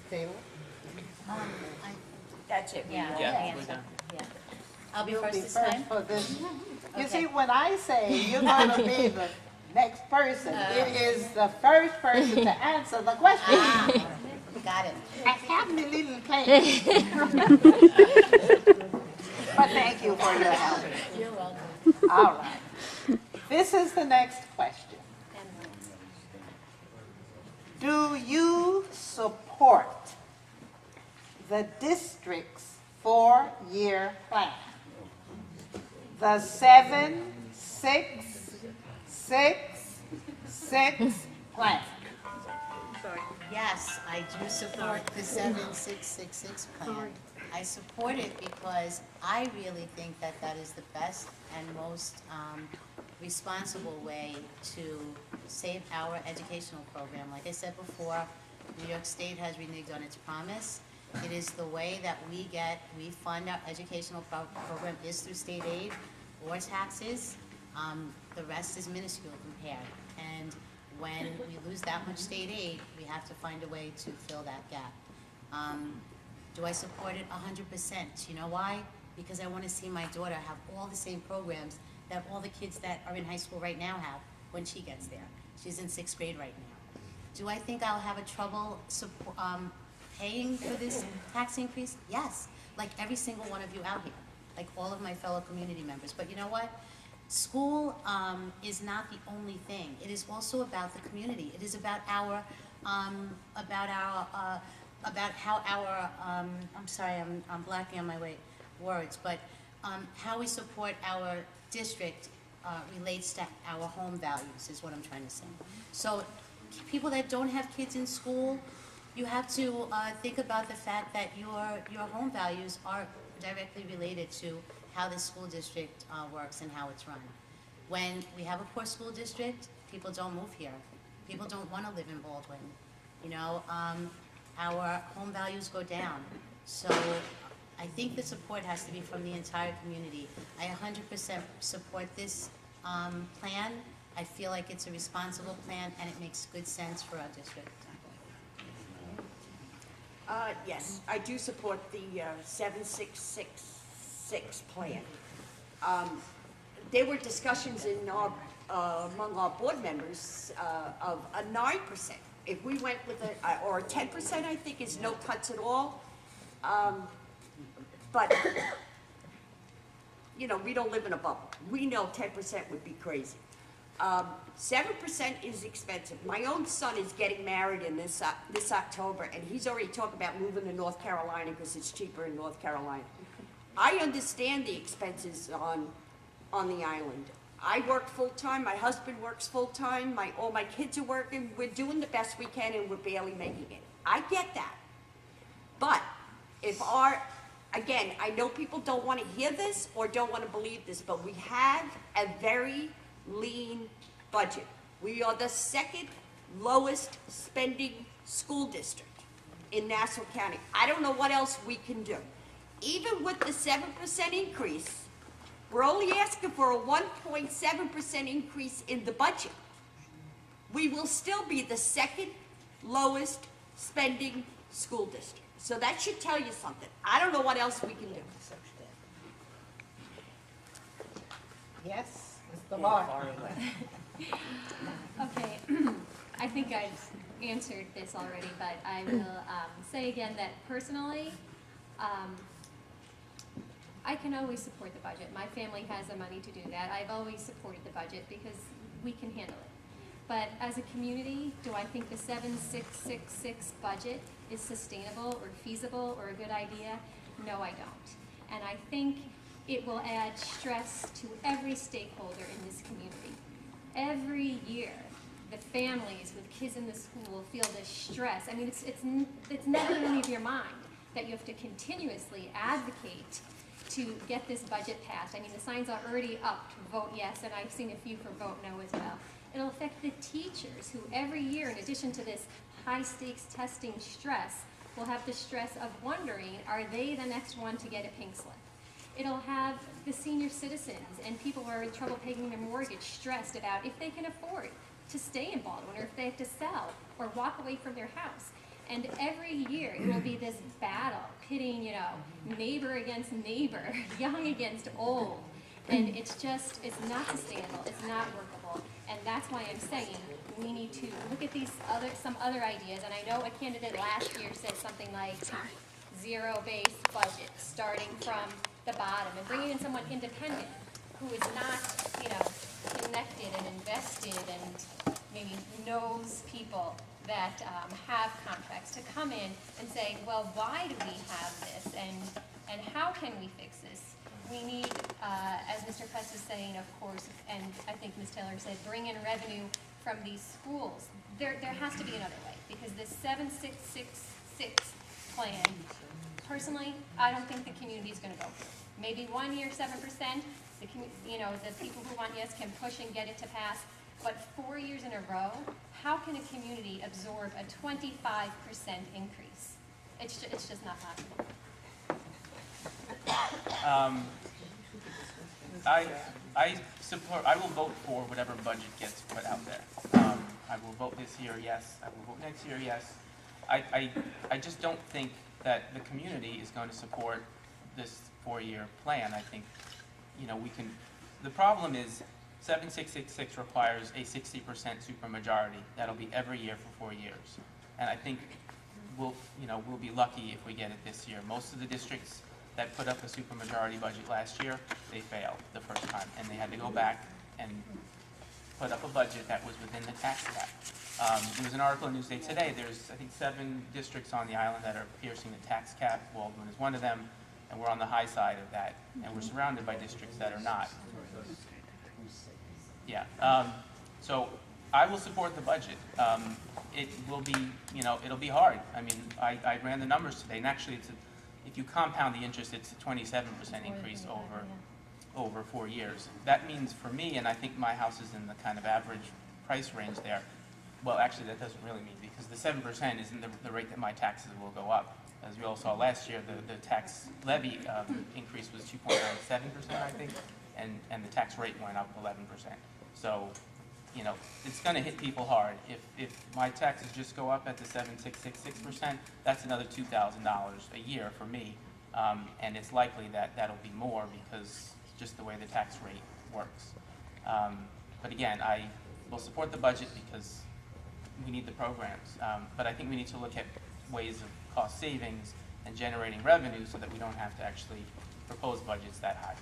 Taylor? I, That's it. yeah, Yeah, I'll we're answer. done. Yeah. I'll be You'll first be this first time? for this. You Okay. see, when I say you're gonna be the next person, it is the first person to answer the question. Ah, got it. I have my little plan. But thank you for your help. You're welcome. All right. This is the next question. Do you support the district's four-year plan? The 7-6-6-6 plan. Yes, I do support the 7666 plan. I support it because I really think that that is the best and most responsible way to save our educational program. Like I said before, New York State has reneged on its promise. It is the way that we fund our educational program is through state aid or taxes. The rest is minuscule compared. And when we lose that much state aid, we have to find a way to fill that gap. Do I support it 100%? You know why? Because I want to see my daughter have all the same programs that all the kids that are in high school right now have when she gets there. She's in 6th grade right now. Do I think I'll have a trouble paying for this tax increase? Yes, like every single one of you out here, like all of my fellow community members. But you know what? School is not the only thing. It is also about the community. It is about our, about how our, I'm sorry, I'm blacking on my words, but how we support our district relates to our home values is what I'm trying to say. So people that don't have kids in school, you have to think about the fact that your home values are directly related to how the school district works and how it's run. When we have a poor school district, people don't move here. People don't want to live in Baldwin. You know, our home values go down. So I think the support has to be from the entire community. I 100% support this plan. I feel like it's a responsible plan and it makes good sense for our district. Yes, I do support the 7666 plan. There were discussions in our, among our board members of a 9%. If we went with or a 10%, I think is no cuts at all. But, you know, we don't live in a bubble. We know 10% would be crazy. 7% is expensive. My own son is getting married in this October, and he's already talking about moving to North Carolina because it's cheaper in North Carolina. I understand the expenses on the island. I work full-time, my husband works full-time, all my kids are working, we're doing the best we can and we're barely making it. I get that. But if again, I know people don't want to hear this or don't want to believe this, but we have a very lean budget. We are the second lowest spending school district in Nassau County. I don't know what else we can do. Even with the 7% increase, we're only asking for a 1.7% increase in the budget. We will still be the second lowest spending school district. So that should tell you something. I don't know what else we can do. Yes, Mr. Moore. Okay, I think I've answered this already, but I will say again that personally, I can always support the budget. My family has the money to do that. I've always supported the budget because we can handle it. But as a community, do I think the 7666 budget is sustainable or feasible or a good idea? No, I don't. And I think it will add stress to every stakeholder in this community. Every year, the families with kids in the school feel this stress. I mean, it's never going to leave your mind that you have to continuously advocate to get this budget passed. I mean, the signs are already up to vote yes, and I've seen a few for vote no as well. It'll affect the teachers who every year, in addition to this high-stakes testing stress, will have the stress of wondering, are they the next one to get a pink slip? It'll have the senior citizens and people who are in trouble paying their mortgage stressed about if they can afford to stay in Baldwin or if they have to sell or walk away from their house. And every year, it will be this battle, pitting, you know, neighbor against neighbor, young against old. And it's not sustainable, it's not workable. And that's why I'm saying we need to look at some other ideas. And I know a candidate last year said something like zero-based budget, starting from the bottom, and bringing in someone independent who is not, you know, connected and invested and maybe knows people that have contracts, to come in and say, well, why do we have this, and how can we fix this? We need, as Mr. Press was saying, of course, and I think Ms. Taylor said, bring in revenue from these schools. There has to be another way, because this 7666 plan, personally, I don't think the community is going to go for it. Maybe 1 year, 7%, the people who want yes can push and get it to pass, but 4 years in a row, how can a community absorb a 25% increase? It's just not possible. I will vote for whatever budget gets put out there. I will vote this year, yes. I will vote next year, yes. I just don't think that the community is going to support this 4-year plan. I think, you know, the problem is 7666 requires a 60% supermajority. That'll be every year for 4 years. And I think we'll be lucky if we get it this year. Most of the districts that put up a supermajority budget last year, they failed the first time, and they had to go back and put up a budget that was within the tax cap. There was an article in Newsday today. There's, I think, 7 districts on the island that are piercing the tax cap. Baldwin is one of them, and we're on the high side of that, and we're surrounded by districts that are not. Yeah. So I will support the budget. It will be, it'll be hard. I mean, I ran the numbers today, and actually, if you compound the interest, it's a 27% increase over 4 years. That means for me, and I think my house is in the kind of average price range there. Well, actually, that doesn't really mean, because the 7% isn't the rate that my taxes will go up. As we all saw last year, the tax levy increase was 2.97%, I think, and the tax rate went up 11%. So, it's going to hit people hard. If my taxes just go up at the 7.666%, that's another $2,000 a year for me, and it's likely that that'll be more because just the way the tax rate works. But again, I will support the budget because we need the programs, but I think we need to look at ways of cost savings and generating revenue so that we don't have to actually propose budgets that high.